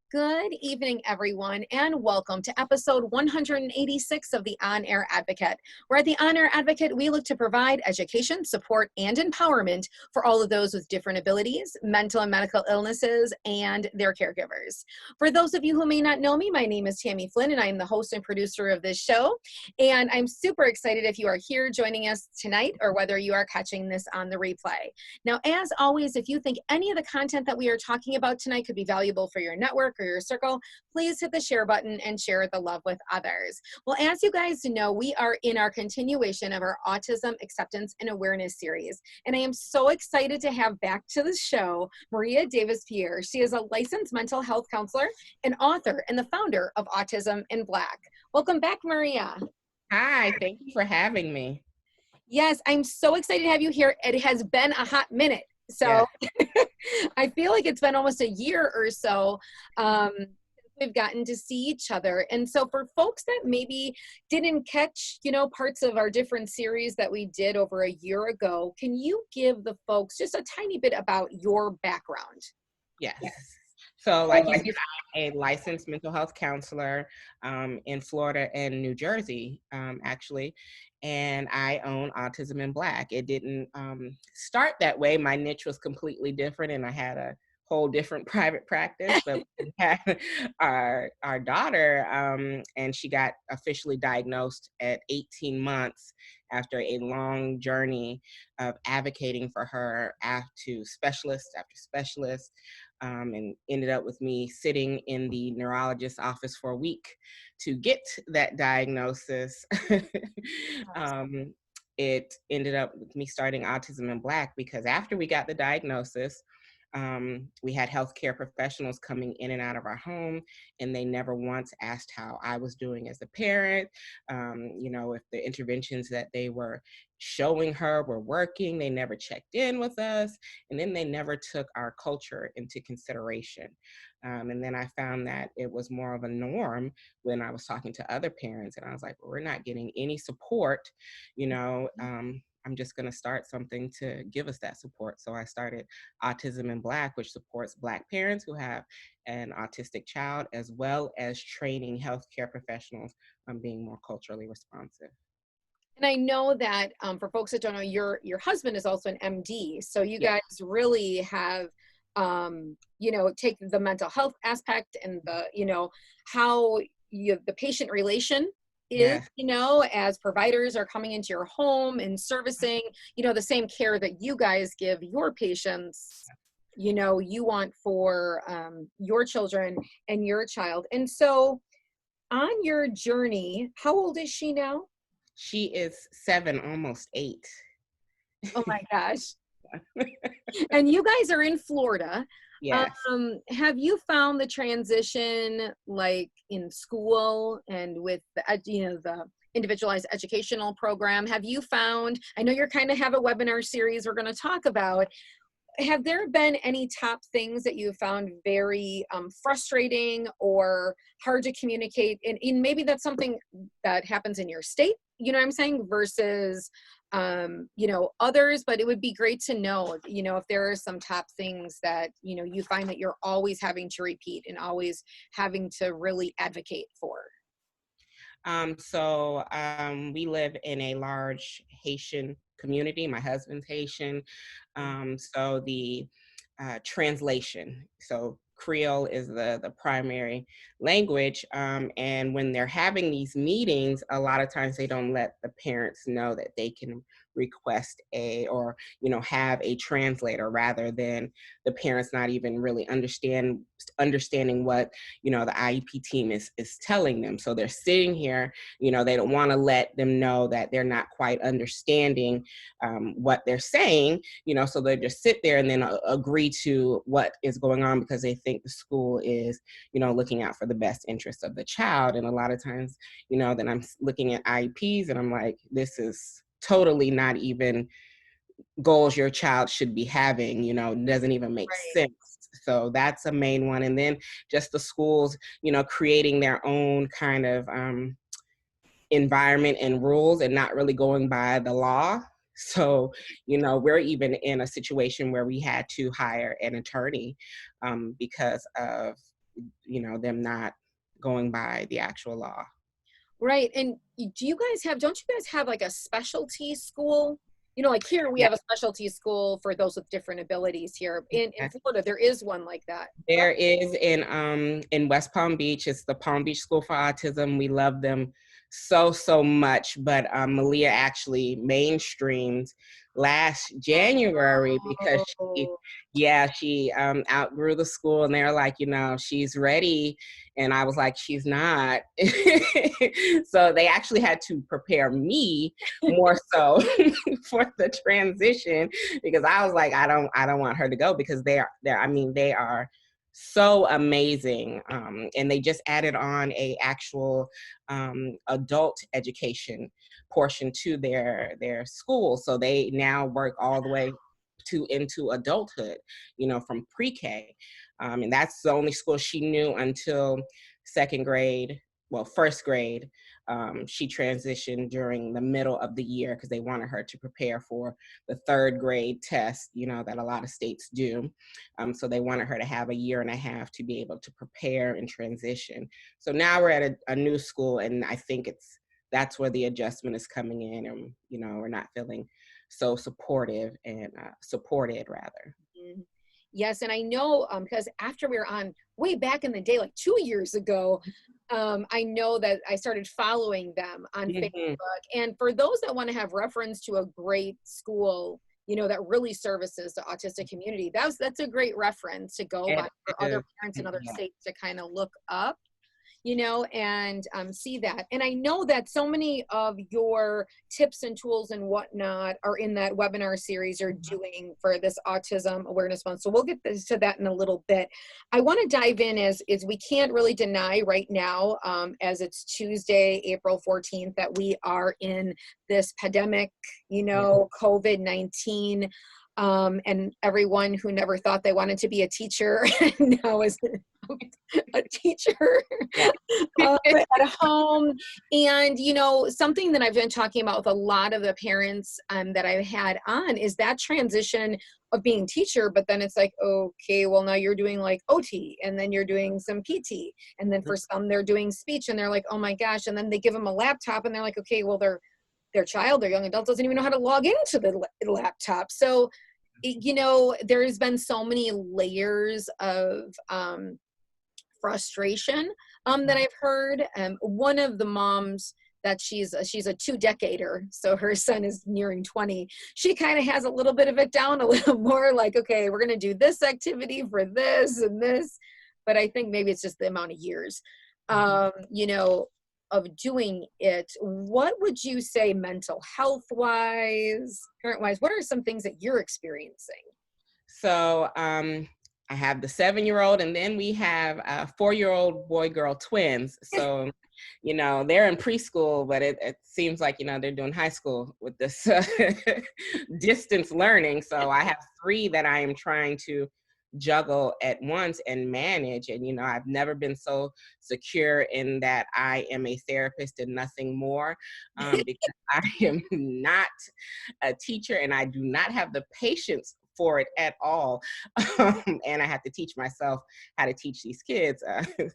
Good evening, everyone, and welcome to episode 186 of the On Air Advocate. Where at the On Air Advocate, we look to provide education, support, and empowerment for all of those with different abilities, mental and medical illnesses, and their caregivers. For those of you who may not know me, my name is Tammy Flynn, and I am the host and producer of this show. And I'm super excited if you are here joining us tonight or whether you are catching this on the replay. Now, as always, if you think any of the content that we are talking about tonight could be valuable for your network or your circle, please hit the share button and share the love with others. Well, as you guys know, we are in our continuation of our Autism Acceptance and Awareness series. And I am so excited to have back to the show, Maria Davis-Pierre. She is a licensed mental health counselor, an author, and the founder of Autism in Black. Welcome back, Maria. Hi, thank you for having me. Yes, I'm so excited to have you here. It has been a hot minute. So yeah. I feel like it's been almost a year or so we've gotten to see each other. And so for folks that maybe didn't catch, parts of our different series that we did over a year ago, can you give the folks just a tiny bit about your background? Yes. So like you said, I'm a licensed mental health counselor in Florida and New Jersey, actually. And I own Autism in Black. It didn't start that way. My niche was completely different, and I had a whole different private practice. But we had our daughter, and she got officially diagnosed at 18 months after a long journey of advocating for her to specialist after specialist. And ended up with me sitting in the neurologist's office for a week to get that diagnosis. It ended up with me starting Autism in Black because after we got the diagnosis, we had healthcare professionals coming in and out of our home, and they never once asked how I was doing as a parent. If the interventions that they were showing her were working. They never checked in with us, and then they never took our culture into consideration. And then I found that it was more of a norm when I was talking to other parents, and I was like, well, we're not getting any support, I'm just going to start something to give us that support. So I started Autism in Black, which supports Black parents who have an autistic child, as well as training healthcare professionals on being more culturally responsive. And I know that for folks that don't know, your husband is also an MD. So you guys really have, take the mental health aspect and the, how the patient relation is, as providers are coming into your home and servicing, the same care that you guys give your patients, you want for your children and your child. And so on your journey, how old is she now? She is 7, almost 8. Oh my gosh. And you guys are in Florida. Yes. Have you found the transition like in school and with the individualized educational program? Have you found, I know you're kind of have a webinar series we're going to talk about. Have there been any top things that you found very frustrating or hard to communicate? And maybe that's something that happens in your state, you know what I'm saying, versus, others, but it would be great to know, if there are some top things that, you find that you're always having to repeat and always having to really advocate for. We live in a large Haitian community. My husband's Haitian. So the translation. So Creole is the primary language. And when they're having these meetings, a lot of times they don't let the parents know that they can request have a translator, rather than the parents not even really understanding what, the IEP team is telling them. So they're sitting here, they don't want to let them know that they're not quite understanding what they're saying, so they just sit there and then agree to what is going on because they think the school is, looking out for the best interest of the child. And a lot of times, then I'm looking at IEPs and I'm like, this is totally not even goals your child should be having, doesn't even make sense. So that's a main one. And then just the schools, creating their own kind of environment and rules and not really going by the law. So, we're even in a situation where we had to hire an attorney because of them not going by the actual law. Right. And don't you guys have like a specialty school? Like here we Yeah. have a specialty school for those with different abilities here. In Florida, there is one like that. There is in West Palm Beach. It's the Palm Beach School for Autism. We love them so much. But Malia actually mainstreamed last January because Oh. she outgrew the school, and they're like, she's ready, and I was like, she's not. So they actually had to prepare me more so for the transition, because I was like, I don't want her to go, because they are so amazing. And they just added on a actual adult education portion to their school. So they now work all the way into adulthood, from pre-K. And that's the only school she knew until second grade, first grade. She transitioned during the middle of the year because they wanted her to prepare for the third grade test, that a lot of states do. So they wanted her to have a year and a half to be able to prepare and transition. So now we're at a new school, and I think that's where the adjustment is coming in, and we're not feeling so supportive and supported, rather. Mhm. Yes, and I know because after we were on way back in the day, like 2 years ago, I know that I started following them on Mm-hmm. Facebook. And for those that want to have reference to a great school, that really services the autistic community, that's a great reference to go It by for other is. parents in other Yeah. states to kind of look up. And see that. And I know that so many of your tips and tools and whatnot are in that webinar series you're doing for this Autism Awareness Month. So we'll get to that in a little bit. I want to dive in as we can't really deny right now, as it's Tuesday, April 14th, that we are in this pandemic, COVID-19. And everyone who never thought they wanted to be a teacher now is a teacher Yeah. at home. And something that I've been talking about with a lot of the parents that I've had on is that transition of being teacher, but then it's like, okay, well, now you're doing like OT, and then you're doing some PT, and then for some they're doing speech, and they're like, oh my gosh, and then they give them a laptop, and they're like, okay, well, their child, their young adult doesn't even know how to log into the laptop. So there's been so many layers of frustration that I've heard. One of the moms that she's a 2-decader, so her son is nearing 20. She kind of has a little bit of it down, a little more like, okay, we're going to do this activity for this and this. But I think maybe it's just the amount of years, of doing it. What would you say mental health wise, parent wise, what are some things that you're experiencing? So I have the 7-year-old, and then we have 4-year-old boy-girl twins. So, they're in preschool, but it seems like, they're doing high school with this distance learning. So I have 3 that I am trying to juggle at once and manage. And, I've never been so secure in that I am a therapist and nothing more, because I am not a teacher, and I do not have the patience for it at all. And I have to teach myself how to teach these kids.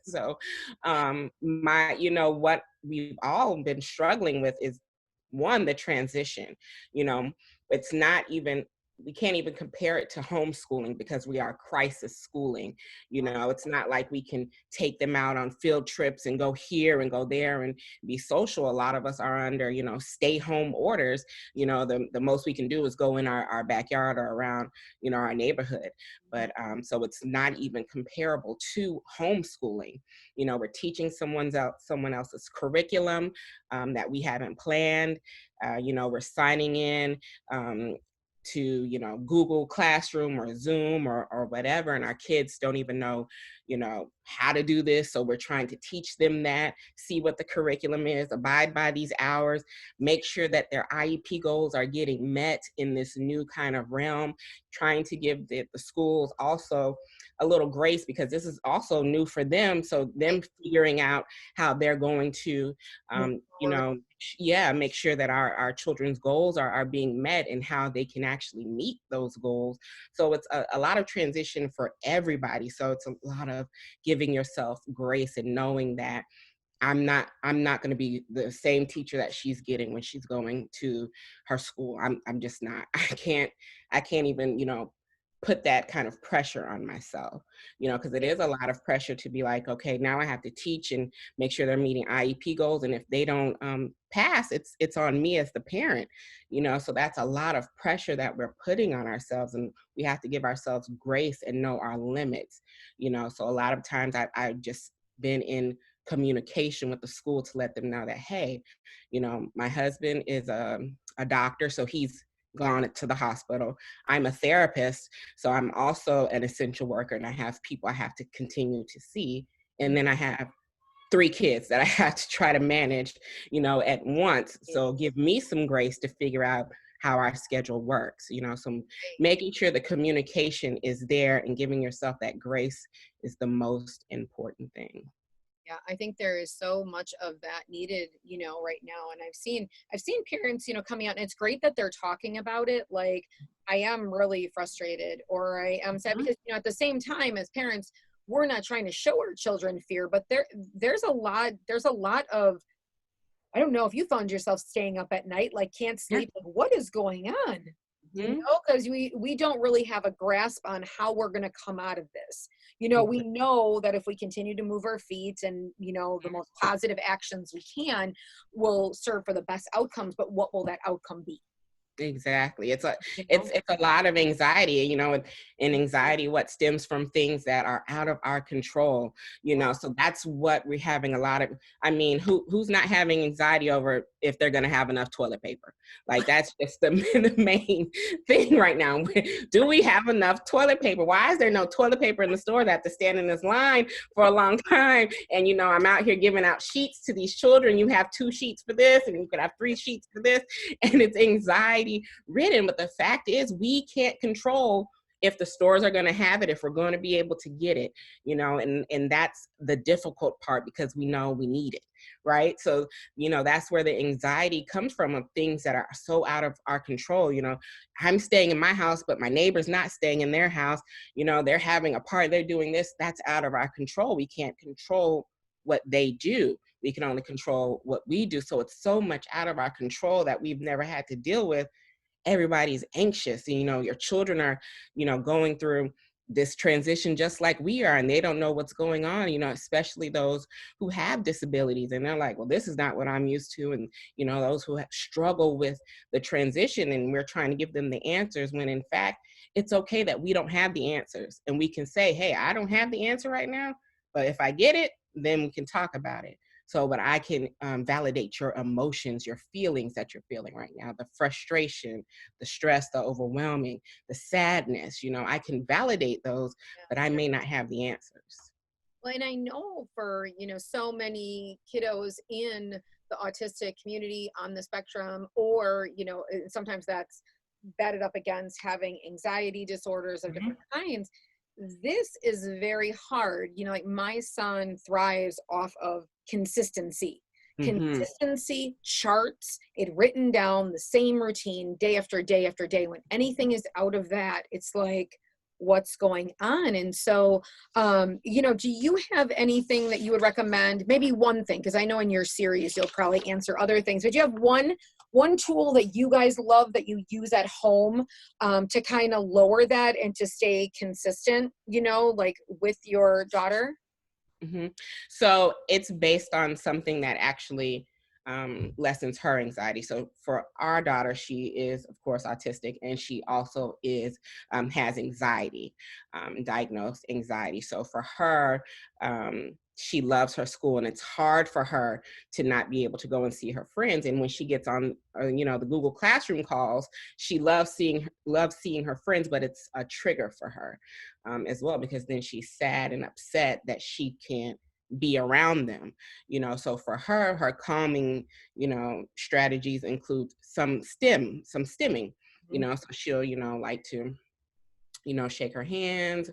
So what we've all been struggling with is, one, the transition. It's not even, we can't even compare it to homeschooling, because we are crisis schooling. It's not like we can take them out on field trips and go here and go there and be social. A lot of us are under, stay home orders. The most we can do is go in our backyard or around, our neighborhood. But so it's not even comparable to homeschooling. We're teaching someone else's curriculum that we haven't planned. We're signing in to Google Classroom or Zoom or whatever, and our kids don't even know how to do this. So we're trying to teach them that, see what the curriculum is, abide by these hours, make sure that their IEP goals are getting met in this new kind of realm, trying to give the schools also a little grace, because this is also new for them. So them figuring out how they're going to, Move you forward. know, yeah, make sure that our children's goals are being met and how they can actually meet those goals. So it's a lot of transition for everybody. So it's a lot of giving yourself grace and knowing that I'm not going to be the same teacher that she's getting when she's going to her school. I'm just not. I can't even, put that kind of pressure on myself, because it is a lot of pressure to be like, okay, now I have to teach and make sure they're meeting IEP goals. And if they don't pass, it's on me as the parent, so that's a lot of pressure that we're putting on ourselves. And we have to give ourselves grace and know our limits, so a lot of times I just been in communication with the school to let them know that, hey, my husband is a doctor, so he's gone to the hospital. I'm a therapist, so I'm also an essential worker, and I have people I have to continue to see. And then I have 3 kids that I have to try to manage, at once. So give me some grace to figure out how our schedule works, so making sure the communication is there and giving yourself that grace is the most important thing. Yeah, I think there is so much of that needed, right now. And I've seen parents, coming out, and it's great that they're talking about it. Like, I am really frustrated, or I am sad, Mhm. because, at the same time, as parents, we're not trying to show our children fear, but there's a lot of, I don't know if you found yourself staying up at night, like can't Yeah. sleep, like what is going on? Mhm. Because we don't really have a grasp on how we're going to come out of this. We Exa know that if we continue to move our feet, and the most positive actions we can will serve for the best outcomes, but what will that outcome be? Exactly. It's a you it's know it's a lot of anxiety, and anxiety what stems from things that are out of our control, so that's what we're having a lot of. I mean, who's not having anxiety over if they're going to have enough toilet paper? Like, that's just the, the main thing right now. Do we have enough toilet paper? Why is there no toilet paper in the store? That to stand in this line for a long time, and I'm out here giving out sheets to these children. You have 2 sheets for this, and you could have 3 sheets for this, and it's anxiety ridden. But the fact is, we can't control if the stores are going to have it, if we're going to be able to get it, and that's the difficult part, because we know we need it, right? So, that's where the anxiety comes from, of things that are so out of our control. I'm staying in my house, but my neighbor's not staying in their house. They're having a party, they're doing this. That's out of our control. We can't control what they do. We can only control what we do. So it's so much out of our control that we've never had to deal with. Everybody's anxious. Your children are, going through this transition just like we are, and they don't know what's going on, especially those who have disabilities. And they're like, well, this is not what I'm used to. And, those who struggle with the transition, and we're trying to give them the answers, when in fact, it's okay that we don't have the answers. And we can say, hey, I don't have the answer right now, but if I get it, then we can talk about it. So, but I can validate your emotions, your feelings that you're feeling right now, the frustration, the stress, the overwhelming, the sadness. I can validate those, but I may not have the answers. Well, and I know for, so many kiddos in the autistic community, on the spectrum, or, sometimes that's batted up against having anxiety disorders of Mhm. different kinds. This is very hard. Like, my son thrives off of consistency. Mhm. Consistency, charts, it written down, the same routine day after day after day. When anything is out of that, it's like, what's going on? And so, do you have anything that you would recommend? Maybe one thing, because I know in your series you'll probably answer other things, but you have one tool that you guys love that you use at home, to kind of lower that and to stay consistent, like with your daughter? Mhm. So it's based on something that actually lessens her anxiety. So for our daughter, she is, of course, autistic, and she also has anxiety, diagnosed anxiety. So for her, she loves her school, and it's hard for her to not be able to go and see her friends. And when she gets on, the Google Classroom calls, she loves seeing her friends, but it's a trigger for her as well, because then she's sad and upset that she can't be around them. So for her calming, strategies include some stimming, Mhm. so she'll, like to shake her hands,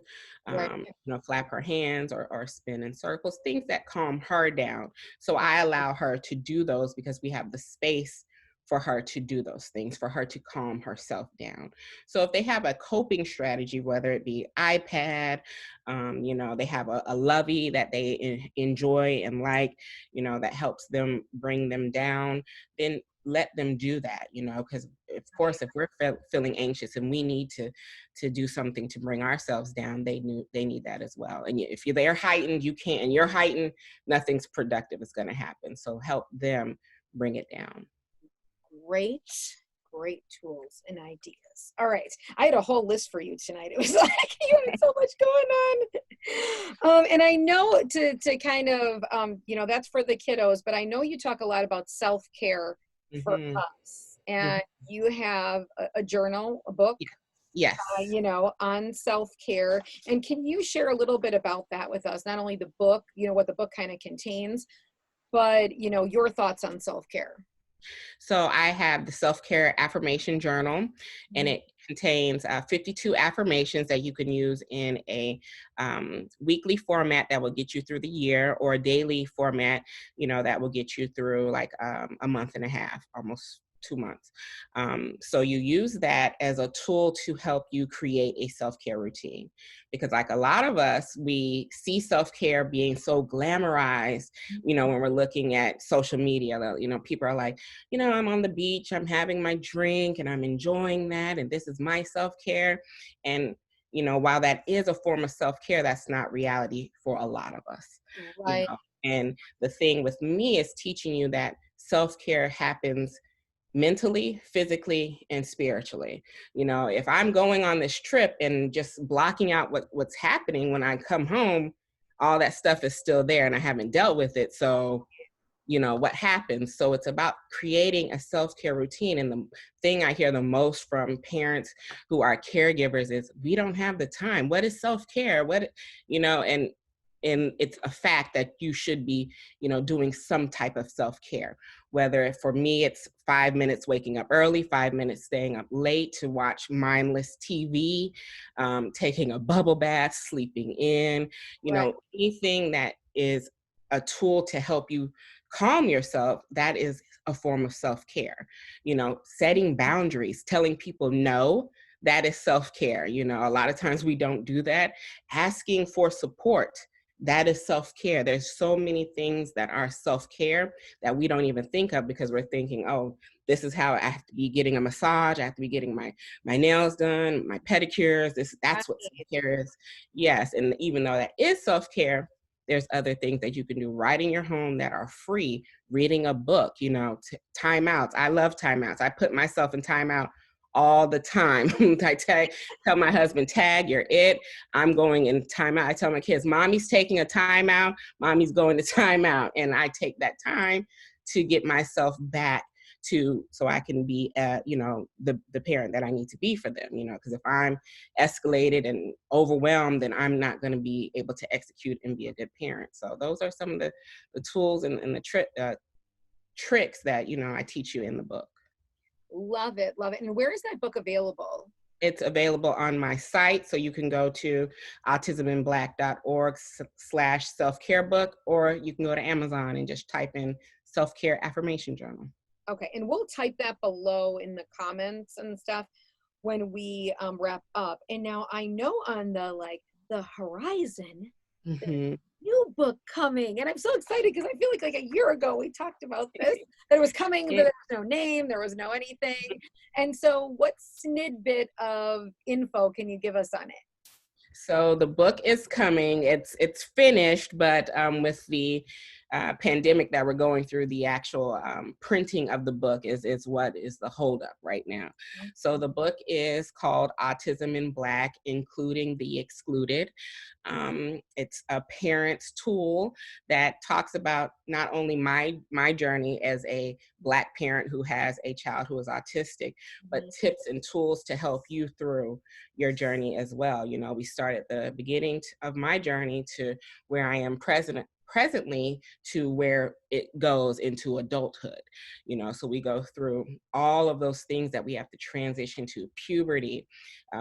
Right. flap her hands or spin in circles, things that calm her down. So I allow her to do those because we have the space for her to do those things, for her to calm herself down. So if they have a coping strategy, whether it be iPad, they have a lovey that they enjoy and like, that helps them bring them down, then let them do that, because of course, if we're feeling anxious and we need to do something to bring ourselves down, they need that as well. And if they're heightened, you can't, and you're heightened, nothing's productive is going to happen. So help them bring it down. Great tools and ideas. All right. I had a whole list for you tonight. It was like you had so much going on. And I know to kind of, that's for the kiddos, but I know you talk a lot about self-care for us. And you have a journal, a book, yes, on self-care. And can you share a little bit about that with us? Not only the book, what the book kind of contains, but, your thoughts on self-care. So I have the self-care affirmation journal, and it contains 52 affirmations that you can use in a weekly format that will get you through the year, or a daily format, that will get you through like a month and a half, almost 2 months. So you use that as a tool to help you create a self-care routine, because like a lot of us, we see self-care being so glamorized, when we're looking at social media. People are like, I'm on the beach, I'm having my drink and I'm enjoying that, and this is my self-care. And while that is a form of self-care, that's not reality for a lot of us. Right. And the thing with me is teaching you that self-care happens mentally, physically, and spiritually. If I'm going on this trip and just blocking out what's happening, when I come home, all that stuff is still there and I haven't dealt with it. So, what happens? So it's about creating a self-care routine. And the thing I hear the most from parents who are caregivers is, we don't have the time. What is self-care? And it's a fact that you should be, doing some type of self-care. Whether for me, it's 5 minutes waking up early, 5 minutes staying up late to watch mindless TV, taking a bubble bath, sleeping in, Right. anything that is a tool to help you calm yourself, that is a form of self-care. Setting boundaries, telling people no, that is self-care. A lot of times we don't do that. Asking for support, that is self-care. There's so many things that are self-care that we don't even think of, because we're thinking, oh, this is how I have to be getting a massage, I have to be getting my nails done, my pedicures. That's what self-care is. Yes, and even though that is self-care, there's other things that you can do right in your home that are free. Reading a book, timeouts. I love timeouts. I put myself in timeout all the time. I tell my husband, tag, you're it. I'm going in timeout. I tell my kids, mommy's taking a timeout, mommy's going to timeout. And I take that time to get myself back so I can be, the parent that I need to be for them, because if I'm escalated and overwhelmed, then I'm not going to be able to execute and be a good parent. So those are some of the tools and the tricks that, I teach you in the book. Love it. And where is that book available? It's available on my site. So you can go to autisminblack.org/self-care book, or you can go to Amazon and just type in self-care affirmation journal. Okay. And we'll type that below in the comments and stuff when we wrap up. And now I know on the horizon, new book coming, and I'm so excited because I feel like a year ago we talked about this, that it was coming, but there was no name, there was no anything. And so what snidbit of info can you give us on it? So the book is coming. It's finished, but with the pandemic that we're going through, the actual printing of the book is what is the holdup right now. So the book is called Autism in Black, Including the Excluded. It's a parent's tool that talks about not only my journey as a Black parent who has a child who is autistic, but tips and tools to help you through your journey as well. We start at the beginning of my journey to where I am presently to where it goes into adulthood. So we go through all of those things that we have to transition to puberty.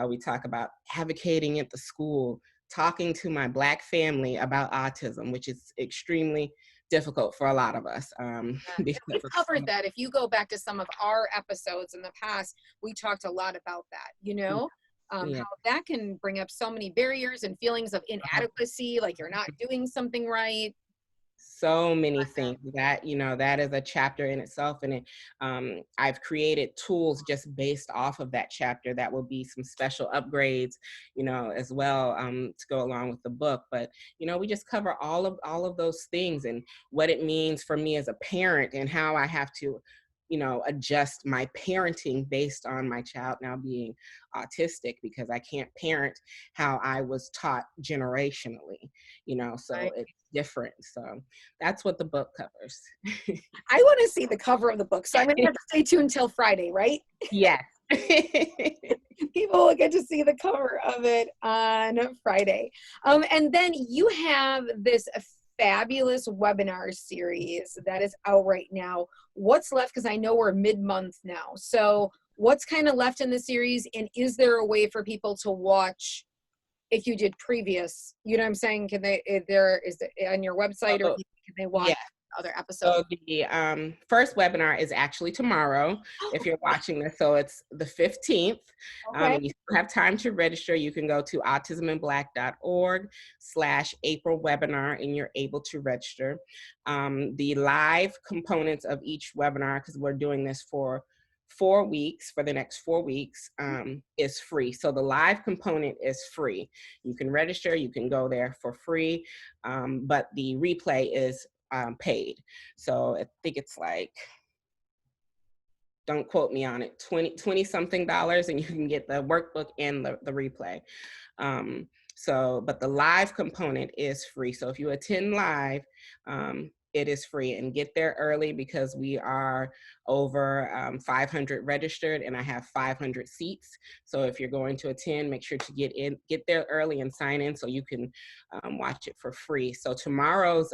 We talk about advocating at the school, talking to my Black family about autism, which is extremely difficult for a lot of us. And we've Because of covered that. If you go back to some of our episodes in the past, we talked a lot about that, yeah, how that can bring up so many barriers and feelings of inadequacy, like you're not doing something right. so many things that is a chapter in itself. And I've created tools just based off of that chapter that will be some special upgrades as well, to go along with the book. But we just cover all of those things and what it means for me as a parent and how I have to adjust my parenting based on my child now being autistic, because I can't parent how I was taught generationally, so Right. it's different. So that's what the book covers. I want to see the cover of the book, so I'm going to have to stay tuned until Friday, right? Yes. People will get to see the cover of it on Friday. And then you have this fabulous webinar series that is out right now. What's left? Because I know we're mid-month now. So what's kind of left in the series? And is there a way for people to watch if you did previous, what I'm saying? Can they, is it on your website, or So, can they watch yeah. other episodes? So the first webinar is actually tomorrow, if you're watching this. So it's the 15th. Okay. And you still have time to register. You can go to autismandblack.org/April webinar and you're able to register. The live components of each webinar, because we're doing this for 4 weeks, for the next 4 weeks, is free. So the live component is free. You can register, you can go there for free, but the replay is paid. So I think it's like, don't quote me on it, 20 something dollars, and you can get the workbook and the replay. But the live component is free. So if you attend live, it is free, and get there early because we are over 500 registered and I have 500 seats. So if you're going to attend, make sure to get there early and sign in so you can watch it for free. So tomorrow's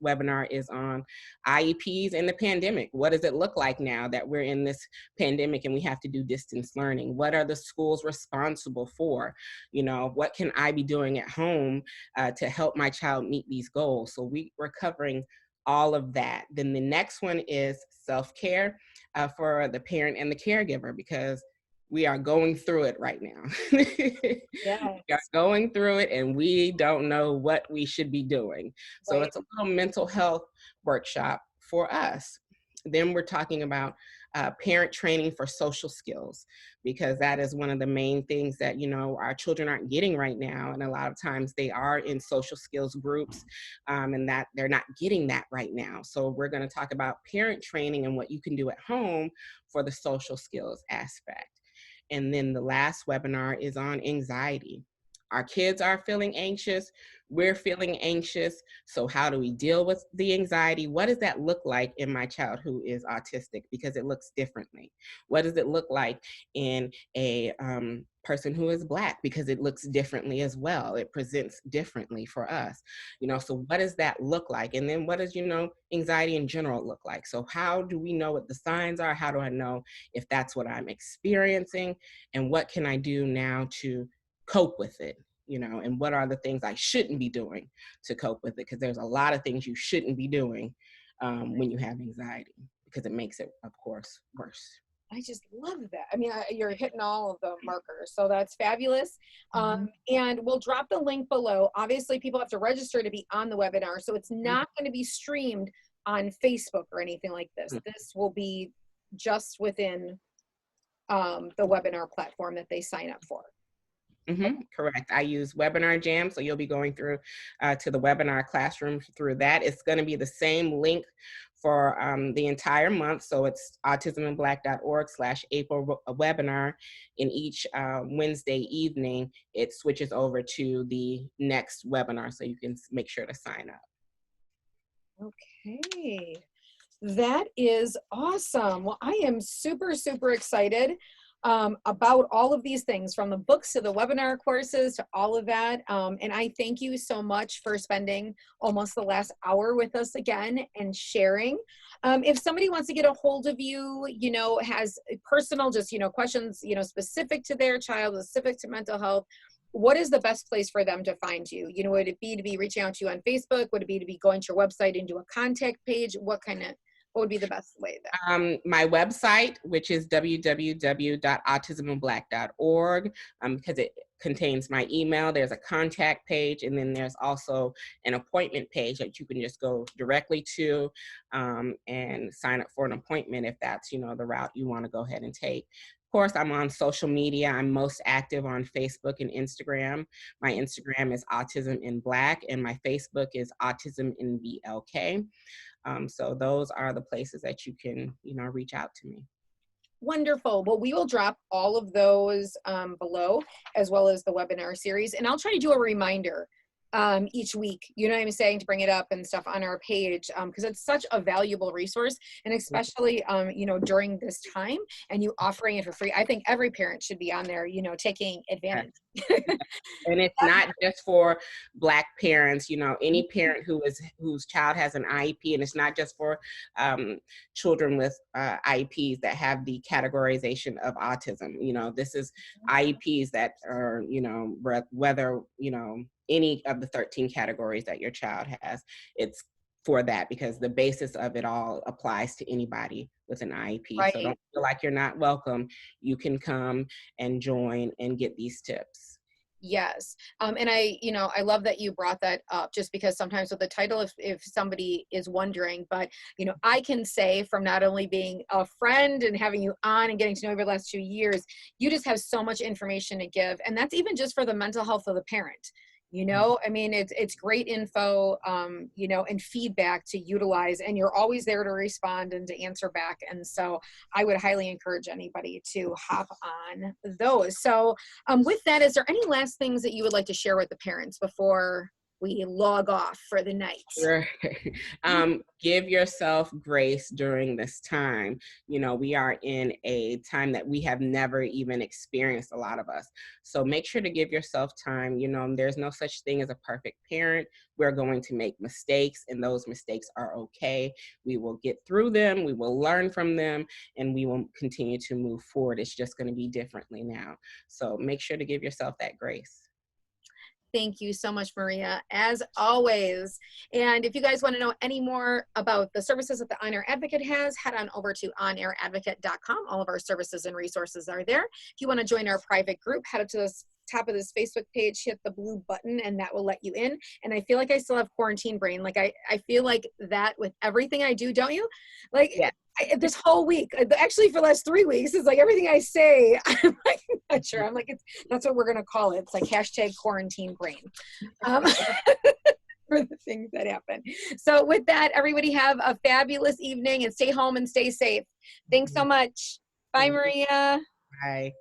webinar is on IEPs and the pandemic. What does it look like now that we're in this pandemic and we have to do distance learning? What are the schools responsible for? What can I be doing at home to help my child meet these goals? So we're covering all of that. Then the next one is self-care for the parent and the caregiver, because we are going through it right now. Yeah. We are going through it and we don't know what we should be doing. So Right. it's a little mental health workshop for us. Then we're talking about parent training for social skills, because that is one of the main things that our children aren't getting right now, and a lot of times they are in social skills groups, and that they're not getting that right now. So we're going to talk about parent training and what you can do at home for the social skills aspect. And then the last webinar is on anxiety. Our kids are feeling anxious. We're feeling anxious. So how do we deal with the anxiety? What does that look like in my child who is autistic? Because it looks differently. What does it look like in a person who is Black? Because it looks differently as well. It presents differently for us. So what does that look like? And then what does, anxiety in general look like? So how do we know what the signs are? How do I know if that's what I'm experiencing? And what can I do now to cope with it? And what are the things I shouldn't be doing to cope with it? Because there's a lot of things you shouldn't be doing when you have anxiety, because it makes it, of course, worse. I just love that. I mean, you're hitting all of the markers, so that's fabulous. And we'll drop the link below. Obviously, people have to register to be on the webinar, so it's not going to be streamed on Facebook or anything like this. This will be just within the webinar platform that they sign up for. Correct. I use Webinar Jam, so you'll be going through to the webinar classroom through that. It's going to be the same link for the entire month. So it's autismandblack.org/April webinar. In each Wednesday evening, it switches over to the next webinar, so you can make sure to sign up. Okay. That is awesome. Well, I am super, super excited. about all of these things, from the books to the webinar courses to all of that. And I thank you so much for spending almost the last hour with us again and sharing. If somebody wants to get a hold of you, you know, has personal, just, you know, questions, you know, specific to their child, specific to mental health, what is the best place for them to find you? You know, would it be to be reaching out to you on Facebook? Would it be to be going to your website and do a contact page? What would be the best way there? My website, which is www.autismandblack.org, because it contains my email. There's a contact page, and then there's also an appointment page that you can just go directly to and sign up for an appointment if that's, you know, the route you want to go ahead and take. Of course, I'm on social media. I'm most active on Facebook and Instagram. My Instagram is Autism in Black, and my Facebook is Autism in BLK. So those are the places that you can, you know, reach out to me. Wonderful. Well, we will drop all of those below, as well as the webinar series. And I'll try to do a reminder each week, you know what I'm saying, to bring it up and stuff on our page, because it's such a valuable resource, and especially, you know, during this time and you offering it for free. I think every parent should be on there, you know, taking advantage. And it's not just for Black parents, you know, any parent whose child has an IEP, and it's not just for children with IEPs that have the categorization of autism. You know, this is IEPs that are, you know, whether, you know, any of the 13 categories that your child has, it's for that, because the basis of it all applies to anybody with an IEP. Right. So don't feel like you're not welcome. You can come and join and get these tips. Yes. And I, you know, I love that you brought that up, just because sometimes with the title, if somebody is wondering, but, you know, I can say from not only being a friend and having you on and getting to know over the last 2 years, you just have so much information to give. And that's even just for the mental health of the parent. You know, I mean, it's great info, you know, and feedback to utilize, and you're always there to respond and to answer back. And so I would highly encourage anybody to hop on those. So with that, is there any last things that you would like to share with the parents before we log off for the night? Sure. Give yourself grace during this time. You know, we are in a time that we have never even experienced, a lot of us. So make sure to give yourself time. You know, there's no such thing as a perfect parent. We're going to make mistakes, and those mistakes are okay. We will get through them. We will learn from them, and we will continue to move forward. It's just going to be differently now. So make sure to give yourself that grace. Thank you so much, Maria, as always. And if you guys want to know any more about the services that the On Air Advocate has, head on over to onairadvocate.com. All of our services and resources are there. If you want to join our private group, head up to the top of this Facebook page, hit the blue button, and that will let you in. And I feel like I still have quarantine brain. Like I feel like that with everything I do, don't you? Like, yeah. This whole week, actually for the last 3 weeks, is like everything I say, I'm like, not sure. I'm like, that's what we're going to call it. It's like hashtag quarantine brain for the things that happen. So with that, everybody have a fabulous evening and stay home and stay safe. Thanks so much. Bye, Maria. Bye.